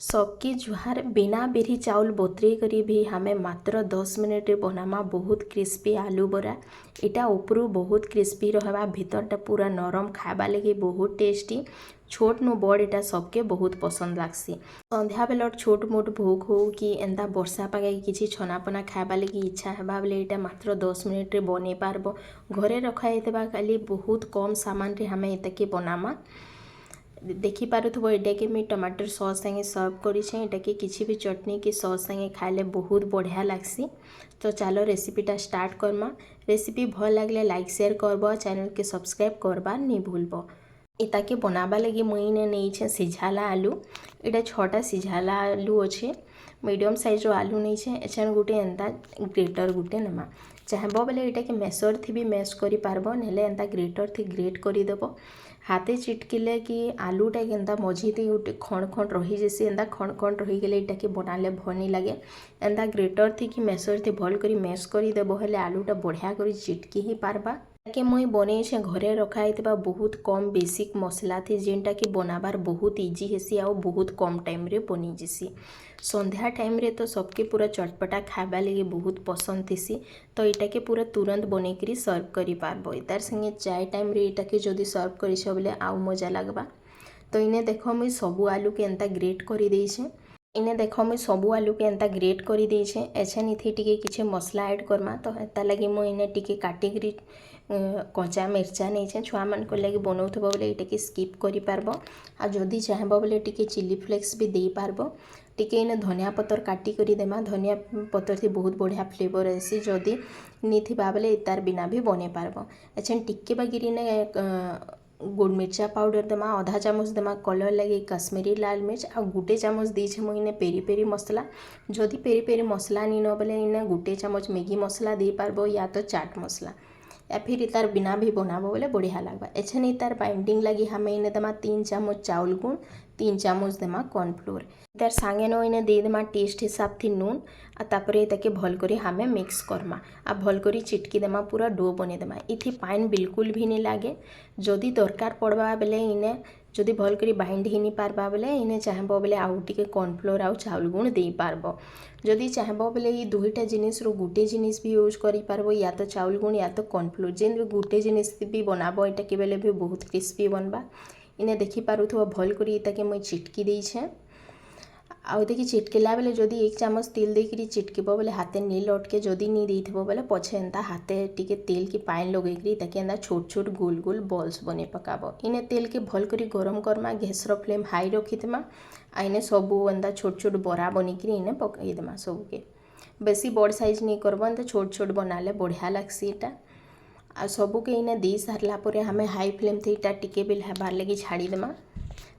सबके जुहार बिना बिरी चाउल बतुरे करी भी हमें मात्र 10 मिनिट बनामा बहुत क्रिस्पी आलू बरा। इटा उपरू बहुत क्रिस्पी रहबा भीतरटा पूरा नरम खाबा लगी बहुत टेस्टी। छोट नु बड़ इटा सबके बहुत पसंद लागसी। संध्या बेलर छोट मोट भोग हो कि एंता वर्षा पागे किसी छनापना खाबा लगी इच्छा हेबा बेले इटा मात्र 10 मिनिट रे बने पारबो। घरे रखा हेतबा खाली बहुत कम सामान रे हमें एतके बनामा। देखी पारुथबो एटा के मैं टमाटर सॉस संगे सर्व करी छे। एटा के किसी भी चटनी के सॉस संगे खाइले बहुत बढ़िया लागसी। तो चलो रेसिपीटा स्टार्ट करमा। रेसिपी भल लागले लाइक शेयर करबो, चैनल के सब्सक्राइब करबा नहीं भूलबो। इता के बनाबा लगी मुई ने नहीं छे सिझाला आलू। एटा 6टा सिझाला आलू अच्छे। मीडियम साइज रो आलू नहीं छे। एछन गुटे एंता ग्रेटर गुटे नमा चाहबो बेले एटा के मेसर थी भी मैश करी पारबो, नेले एंता ग्रेटर थी ग्रेट करी देबो। हाथे चिटकिले कि आलूटा केन्ता मझीते गोटे खण खण रही जैसे एंता खण खण रही गले इटा के बनाले भनी लगे। एंता ग्रेटर थी कि मेसर थी भल करी मैश करी देबो, हेले आलूटा बढ़िया करी चिटकी ही पारबा। के मुई बने छे घरे रखा हेतबा बहुत कम बेसिक मसला थी जेनटा कि बनाबार बहुत इजी हेसी आ बहुत कम टाइम रे बनी जेसी। संध्या टाइम रे तो सबके पूरा चटपटा खाबा लगी बहुत पसंद थीसी। तो इटा के पूरा तुरंत बने करी सर्व करी पारबो। तार संगे चाय टाइम रे इटा के जदी सर्व करिछ बोले आउ मजा लगबा। तो इने देखो मुई सबु आलू के एंता ग्रेट करी देइछे। इने देखो मुई सबु आलू के एंता ग्रेट करी देइछे। एछन इथि टिके किछि मसला ऐड करमा। तो एता लगी मुई इने टिके काटी करी कच्चा मिर्चा नहीं छे। छुआ मन को लगी बनाउथबो बोले इटा के स्किप करी पारबो। आ जदी चाहबो बोले टिके चिली फ्लेक्स भी देई पारबो। टिके इने धनिया पत्तर काटी करी देमा। धनिया पत्तर थी बहुत बढ़िया फ्लेवर आसी। जदी नी थिबा बोले तार बिना भी बने पारबो। एछन टिके बागिरी ने गोल मिर्चा पाउडर देमा, आधा चामच देमा कलर लगे कश्मीरी लाल मिर्च आ गुटे चामच दीछे मुई इने पेरी पेरी मसला। जदी पेरी पेरी मसला नी न बोले इने गुटे चामच मैगी मसला दे पारबो या तो चाट मसला, या फिर तार बिना भी बनाबो बोले बढ़िया लगबा। एछन तार बाइंडिंग लगी हमें इने देमा 3 चामच चाउल गुण, 3 चामच देमा कॉर्नफ्लोर। तार सांगे न इने दे देमा टेस्ट हिसाब थी नून। आ तापरे ताके भल करी हमें मिक्स करमा। आ भल करी चिटकी देमा पूरा डो बने देमा। इथि पाइन बिल्कुल भी नहीं लागे। जदी दरकार पड़बा बेले इने जदी भल करी बाइंड ही नहीं पारबा बेले इने चाहबो बेले आउ टिके कॉर्नफ्लोर आउ चाउल गुण दे पारबो। जदी चाहबो बेले ई दुईटा जिनिस रो गुटे जिनिस भी यूज करी पारबो, या तो चाउल गुण या तो कॉर्नफ्लोर जेन भी गुटे जिनिस भी बनाबो एटा के बेले भी बहुत क्रिस्पी बनबा। इने देखि पारुथबो भल करी ताके मुई चिटकी देइछे। आउ देखि चिटकेला बेले जदी 1 चामच तेल देकरी चिटकीबो बेले हाथे नी लटके, जदी नी देइथबो बेले पछे एंता हाथे टिके तेल की पाइन लगेकरी ताके एंता छोट छोट गोल गोल बॉल्स बने पकाबो। इने तेल के भल करी गरम करमा, गैस रो फ्लेम हाई रखिथमा। आ इने सबु एंता छोट छोट बरा बनिकरी इने पकाई देमा सबके। बेसी बड़ साइज नहीं करबो, एंता छोट छोट बनाले बढ़िया लागसी इटा। आ सबके इने दे सारला परे हमें हाई फ्लेम थी इटा टिके बेल हेबार लगी छाड़ी देमा।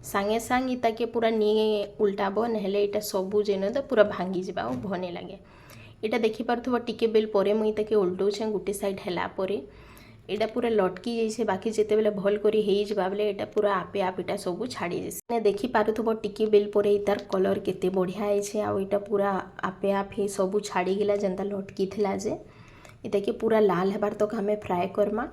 सांगे सांग इता के पूरा नी उल्टाबो, नहेले इटा सबू जेन तो पूरा भांगी जाबा और भने लगे। इटा देखि पारथबो टिके बेल परे मुई ताके उल्टोछे गुटे साइड हेला परे इटा पूरा लटकी जैसे, बाकी जेते बेले भल करी हेई जबा बेले इटा पूरा आपे आप इटा सबू छाड़ी जैसे। ने देखि पारुथबो टिके बेल परे इतार कलर केते बढ़िया आइछे आ इटा पूरा आपे आप ही सबू छाड़ी गेला जेंता लटकी थिला जे। इता के पूरा लाल हेबार तक हमें फ्राए करमा।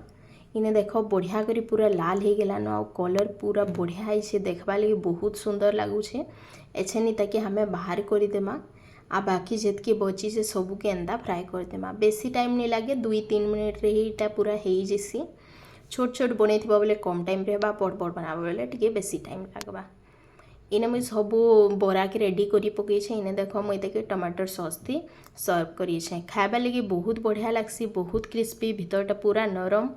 इने देखो बढ़िया करी पूरा लाल हो गलान आ कलर पूरा बढ़िया है देखबा लगी बहुत सुंदर लगुचे। एछेनी ताकि हमें बाहर कर देमा। आ बाकी जितकी बची से सबू के एंदा फ्राए कर देमा। बेसी टाइम नहीं लगे, 2-3 मिनट रे ही पूरा हो जैसी। छोट छोट बने बोले कम टाइम रे बा, बड़ बड़ बनाबो बोले टिके बेसी टाइम लगवा। इने मुझे सबू बरा के रेडी करी पकईछे। इने देखो मुई ताके टमाटर सॉस थी सर्व करीछे। खाइबा लगी बहुत बढ़िया लागसी, बहुत क्रिस्पी, भीतरटा पूरा नरम।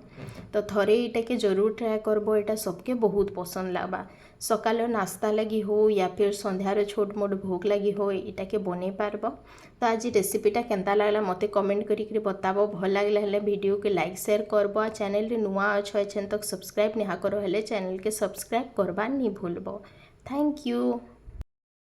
तो थरे इटा के जरूर ट्राए करबो, इटा सबके बहुत पसंद लगबा। सकाल नाश्ता लगी हो या फिर संध्यार छोट मोट भोग लगी हो इटा के बने पारबो। तो आज रेसिपीटा केनता लागला मते कमेंट करी बताबो। भल लागले हेले वीडियो के लाइक शेयर करबो। चैनल रे नुआ अछ एछन तक सब्सक्राइब नहीं करो हेले चैनल के सब्सक्राइब करबा नहीं भूलबो। Thank you.